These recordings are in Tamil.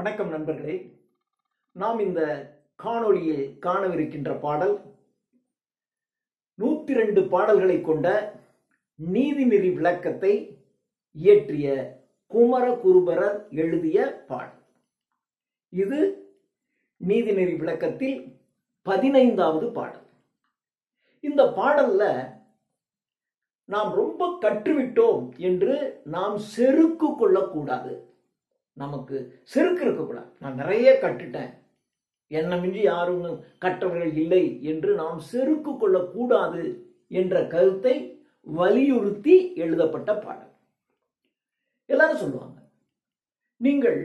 வணக்கம் நண்பர்களே. நாம் இந்த காணொளியில் காணவிருக்கின்ற பாடல் 102 பாடல்களை கொண்ட நீதிநெறி விளக்கத்தை இயற்றிய குமரகுருபரர் எழுதிய பாடல். இது நீதிநெறி விளக்கத்தில் 15வது பாடல். இந்த பாடல்ல நாம் ரொம்ப கற்றுவிட்டோம் என்று நாம் செருக்கு கொள்ளக்கூடாது. நமக்கு செருக்கு இருக்கக்கூடாது. நான் நிறைய கட்டுட்டேன், என்னை மிஞ்சி யாரும் கற்றவர்கள் இல்லை என்று நாம் செருக்கு கொள்ளக்கூடாது என்ற கருத்தை வலியுறுத்தி எழுதப்பட்ட பாடல். எல்லாரும் சொல்லுவாங்க, நீங்கள்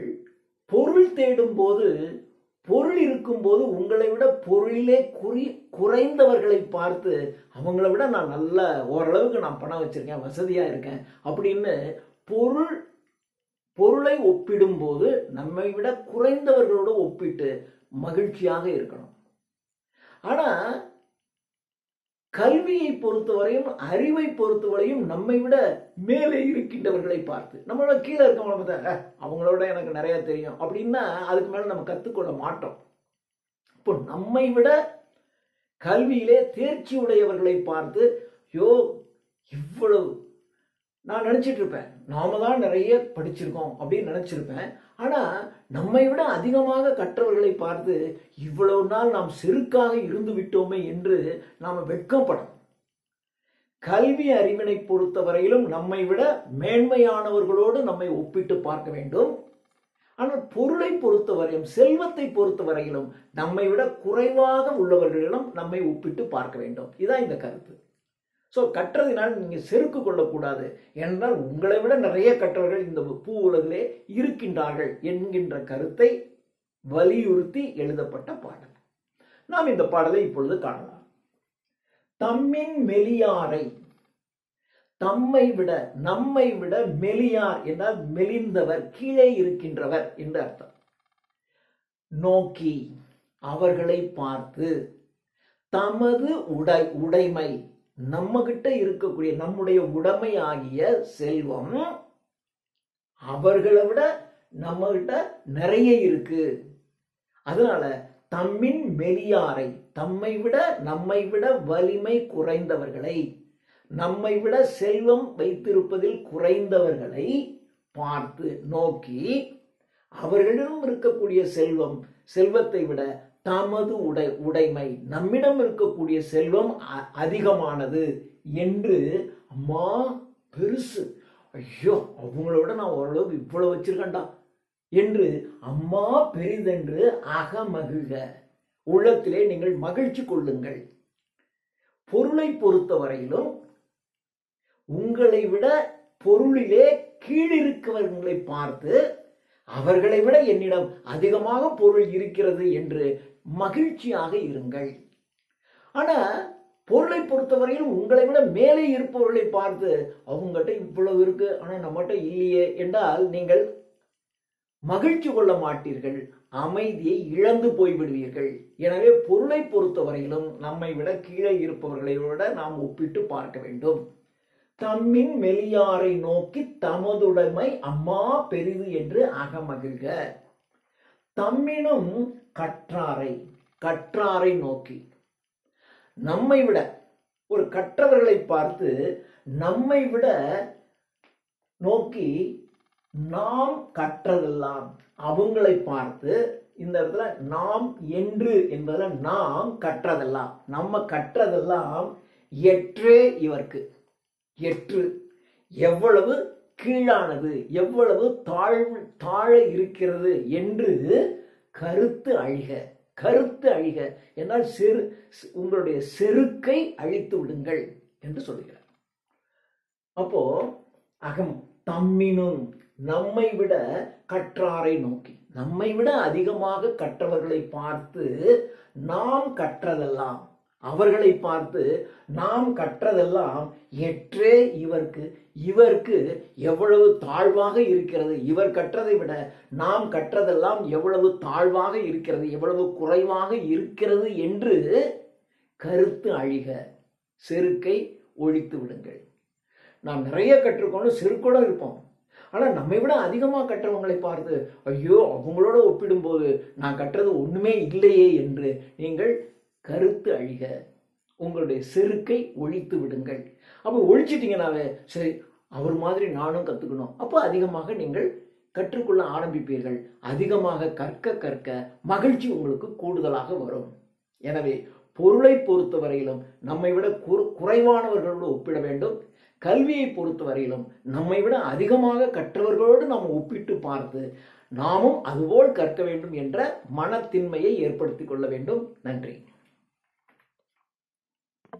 பொருள் தேடும் போது, பொருள் இருக்கும்போது உங்களை விட பொருளிலே குறைந்தவர்களை பார்த்து அவங்கள விட நான் நல்ல ஓரளவுக்கு நான் பணம் வச்சிருக்கேன், வசதியா இருக்கேன் அப்படின்னு பொருளை ஒப்பிடும் போது நம்மை விட குறைந்தவர்களோடு ஒப்பிட்டு மகிழ்ச்சியாக இருக்கணும். ஆனா கல்வியை பொறுத்தவரையும் அறிவை பொறுத்தவரையும் நம்மை விட மேலே இருக்கின்றவர்களை பார்த்து, நம்மளோட கீழே இருக்கவங்கள பார்த்தா அவங்களோட எனக்கு நிறைய தெரியும் அப்படின்னா அதுக்கு மேல நம்ம கத்துக்கொள்ள மாட்டோம். இப்போ நம்மை விட கல்வியிலே தேர்ச்சி உடையவர்களை பார்த்து இவ்வளவு நான் நினைச்சிட்டு இருப்பேன், நாம தான் நிறைய படிச்சிருக்கோம் அப்படின்னு நினைச்சிருப்பேன். ஆனா நம்மை விட அதிகமாக கற்றவர்களை பார்த்து இவ்வளவு நாள் நாம் செருக்காக இருந்து விட்டோமே என்று நாம வெட்கப்படணும். கல்வி அறிவினை பொறுத்தவரையிலும் நம்மை விட மேன்மையானவர்களோடு நம்மை ஒப்பிட்டு பார்க்க வேண்டும். ஆனால் பொருளை பொறுத்தவரையும், செல்வத்தை பொறுத்தவரையிலும் நம்மை விட குறைவாக உள்ளவர்களிடம் நம்மை ஒப்பிட்டு பார்க்க வேண்டும். இதுதான் இந்த கருத்து. ஸோ கற்றதினால் நீங்கள் செருக்கு கொள்ளக்கூடாது. என்றால் உங்களை விட நிறைய கற்றவர்கள் இந்த பூ உலகிலே இருக்கின்றார்கள் என்கின்ற கருத்தை வலியுறுத்தி எழுதப்பட்ட பாடல். நாம் இந்த பாடலை இப்பொழுது காணலாம். தம்மின் மெலியாரை, தம்மை விட நம்மை விட மெலியார் என்றால் மெலிந்தவர், கீழே இருக்கின்றவர் என்று அர்த்தம். நோக்கி அவர்களை பார்த்து, தமது உடைமை நம்ம கிட்ட இருக்கக்கூடிய நம்முடைய உடைமை ஆகிய செல்வம் அவர்களை விட நம்ம கிட்ட நிறைய இருக்கு. அதனால தம்மின் மெலியாரை, தம்மை விட நம்மை விட வலிமை குறைந்தவர்களை, நம்மை விட செல்வம் வைத்திருப்பதில் குறைந்தவர்களை பார்த்து, நோக்கி அவர்களிடம் இருக்கக்கூடிய செல்வத்தை விட தமது உடைமை, நம்மிடம் இருக்கக்கூடிய செல்வம் அதிகமானது என்று, அம்மா பெருசு, ஐயோ அவங்களோட நான் ஓரளவுக்கு இவ்வளவு வச்சிருக்கேன்டா என்று அம்மா பெரிதென்று அகமகிழ்க, உள்ளத்திலே நீங்கள் மகிழ்ச்சி கொள்ளுங்கள். பொருளை பொறுத்தவரையிலும் உங்களை விட பொருளிலே கீழிருக்கிறவர்களை பார்த்து அவர்களை விட என்னிடம் அதிகமாக பொருள் இருக்கிறது என்று மகிழ்ச்சியாக இருங்கள். ஆனா பொருளை பொறுத்தவரையில் உங்களை விட மேலே இருப்பவர்களை பார்த்து அவங்ககிட்ட இவ்வளவு இருக்கு ஆனா நம்மகிட்ட இல்லையே என்றால் நீங்கள் மகிழ்ச்சி கொள்ள மாட்டீர்கள், அமைதியை இழந்து போய்விடுவீர்கள். எனவே பொருளை பொறுத்தவரையிலும் நம்மை விட கீழே இருப்பவர்களை விட நாம் ஒப்பிட்டு பார்க்க வேண்டும். தம்மின் மெலியாரை நோக்கி தமதுடைமை அம்மா பெரிது என்று அகமகிழ்க. தம்மினும் கற்றாரை நோக்கி, நம்மை விட ஒரு கற்றவர்களை பார்த்து நம்மை விட நோக்கி நாம் கற்றதெல்லாம், அவங்களை பார்த்து இந்த இடத்துல நாம் என்று என்பதில் நாம் கற்றதெல்லாம், நம்ம கற்றதெல்லாம் எற்றே இவர்க்கு, எற்று எவ்வளவு கீழானது, எவ்வளவு தாழ இருக்கிறது என்று கருத்து அழிக என்னால் உங்களுடைய செருக்கை அழித்து விடுங்கள் என்று சொல்லுகிறார். அப்போ தம்மினும் நம்மை விட கற்றாரை நோக்கி, நம்மை விட அதிகமாக கற்றவர்களை பார்த்து நாம் கற்றதெல்லாம், அவர்களை பார்த்து நாம் கற்றதெல்லாம் எற்றே இவர்க்கு எவ்வளவு தாழ்வாக இருக்கிறது, இவர் கற்றதை விட நாம் கற்றதெல்லாம் எவ்வளவு தாழ்வாக இருக்கிறது, எவ்வளவு குறைவாக இருக்கிறது என்று கருத்து அழிக, செருக்கை ஒழித்து விடுங்கள். நாம் நிறைய கற்றுக்கொண்டு செருக்கோட இருப்போம். ஆனால் நம்மை விட அதிகமாக கற்றவங்களை பார்த்து ஐயோ அவங்களோட ஒப்பிடும்போது நான் கற்றது ஒன்றுமே இல்லையே என்று நீங்கள் கருத்து அழிக, உங்களுடைய செருக்கை ஒழித்து விடுங்கள். அப்போ ஒழிச்சிட்டிங்கனாவே சரி அவர் மாதிரி நானும் கற்றுக்கணும், அப்போ அதிகமாக நீங்கள் கற்றுக்கொள்ள ஆரம்பிப்பீர்கள். அதிகமாக கற்க கற்க மகிழ்ச்சி உங்களுக்கு கூடுதலாக வரும். எனவே பொருளை பொறுத்தவரையிலும் நம்மை விட குறைவானவர்களோடு ஒப்பிட வேண்டும். கல்வியை பொறுத்தவரையிலும் நம்மை விட அதிகமாக கற்றவர்களோடு நாம் ஒப்பிட்டு பார்த்து நாமும் அதுபோல் கற்க வேண்டும் என்ற மனத்தின்மையை ஏற்படுத்திக் கொள்ள வேண்டும். நன்றி.